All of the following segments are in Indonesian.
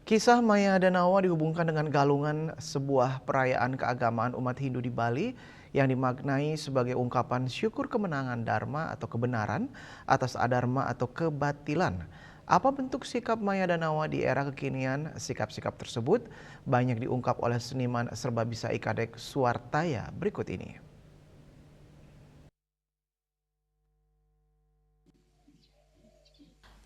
Kisah Maya Danawa dihubungkan dengan galungan sebuah perayaan keagamaan umat Hindu di Bali yang dimaknai sebagai ungkapan syukur kemenangan dharma atau kebenaran atas adharma atau kebatilan. Apa bentuk sikap Maya Danawa di era kekinian? Sikap-sikap tersebut banyak diungkap oleh seniman serbabisa Ikadek Suartaya berikut ini.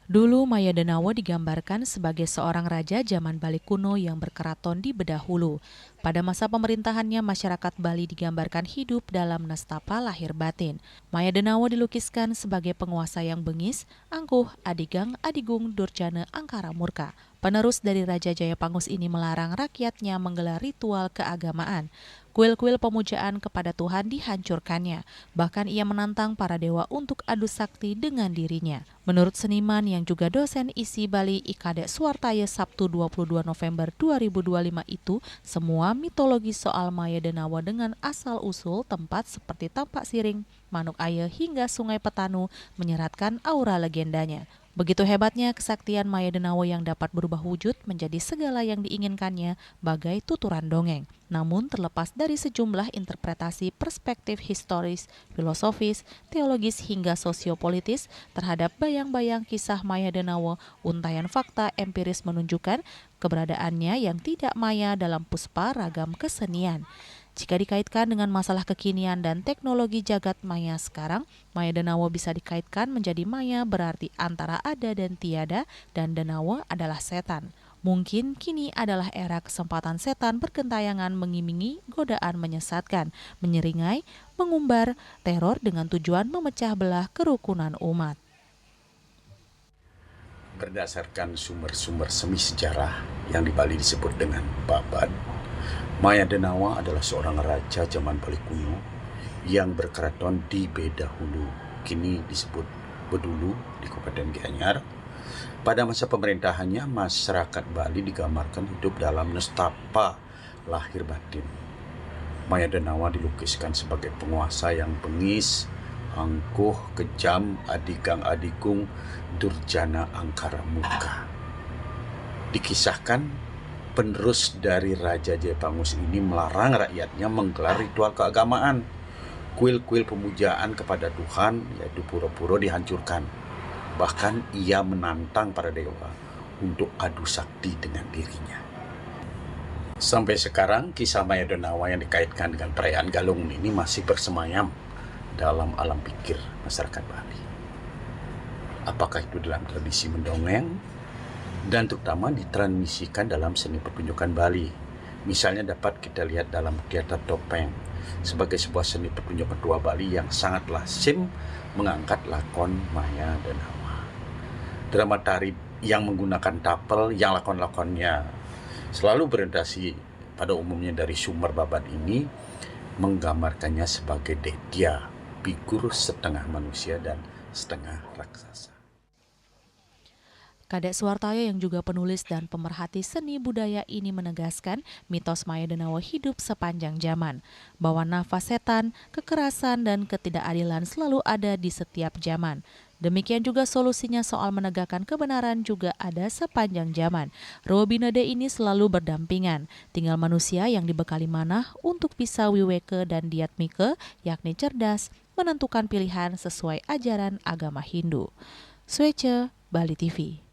Dulu Maya Danawa digambarkan sebagai seorang raja zaman Bali kuno yang berkeraton di Bedah Hulu. Pada masa pemerintahannya, masyarakat Bali digambarkan hidup dalam nestapa lahir batin. Maya Danawa dilukiskan sebagai penguasa yang bengis, angkuh, adigang, adigung, durjana, angkara murka. Penerus dari Raja Jayapangus ini melarang rakyatnya menggelar ritual keagamaan. Kuil-kuil pemujaan kepada Tuhan dihancurkannya. Bahkan ia menantang para dewa untuk adu sakti dengan dirinya. Menurut seniman yang juga dosen isi Bali Ikadek Suartaya Sabtu 22 November 2025 itu, semua mitologi soal Maya Danawa dengan asal-usul tempat seperti Tampak Siring, Manuk Aye hingga Sungai Petanu menyeratkan aura legendanya. Begitu hebatnya kesaktian Maya Danawa yang dapat berubah wujud menjadi segala yang diinginkannya bagai tuturan dongeng. Namun terlepas dari sejumlah interpretasi perspektif historis, filosofis, teologis hingga sosiopolitis terhadap bayang-bayang kisah Maya Danawa, untayan fakta empiris menunjukkan keberadaannya yang tidak maya dalam puspa ragam kesenian. Jika dikaitkan dengan masalah kekinian dan teknologi jagat maya sekarang, Maya Danawa bisa dikaitkan menjadi maya berarti antara ada dan tiada, dan Danawa adalah setan. Mungkin kini adalah era kesempatan setan bergentayangan mengimingi godaan menyesatkan, menyeringai, mengumbar, teror dengan tujuan memecah belah kerukunan umat. Berdasarkan sumber-sumber semi sejarah yang di Bali disebut dengan Babad, Maya Danawa adalah seorang raja zaman Bali kuno yang berkeraton di Bedah Hulu, kini disebut Bedulu di Kabupaten Gianyar. Pada masa pemerintahannya, masyarakat Bali digambarkan hidup dalam nestapa lahir batin. Maya Danawa dilukiskan sebagai penguasa yang bengis, angkuh, kejam, adigang adigung, durjana angkara murka. Dikisahkan penerus dari Raja Jayapangus ini melarang rakyatnya menggelar ritual keagamaan. Kuil-kuil pemujaan kepada Tuhan, yaitu pura-pura, dihancurkan. Bahkan ia menantang para dewa untuk adu sakti dengan dirinya. Sampai sekarang, kisah Maya Danawa yang dikaitkan dengan perayaan Galung ini masih bersemayam dalam alam pikir masyarakat Bali. Apakah itu dalam tradisi mendongeng, dan terutama ditransmisikan dalam seni pertunjukan Bali. Misalnya dapat kita lihat dalam teater topeng sebagai sebuah seni pertunjukan tua Bali yang sangat lazim mengangkat lakon Maya Danawa. Drama tari yang menggunakan tapel yang lakon-lakonnya selalu berorientasi pada umumnya dari sumber Babad ini menggambarkannya sebagai dedya, figur setengah manusia dan setengah raksasa. Kadek Suartaya yang juga penulis dan pemerhati seni budaya ini menegaskan mitos Maya Danawa hidup sepanjang zaman, bahwa nafas setan, kekerasan, dan ketidakadilan selalu ada di setiap zaman. Demikian juga solusinya soal menegakkan kebenaran juga ada sepanjang zaman. Robinode ini selalu berdampingan, tinggal manusia yang dibekali manah untuk bisa wiweke dan diatmike, yakni cerdas, menentukan pilihan sesuai ajaran agama Hindu. Swece, Bali TV.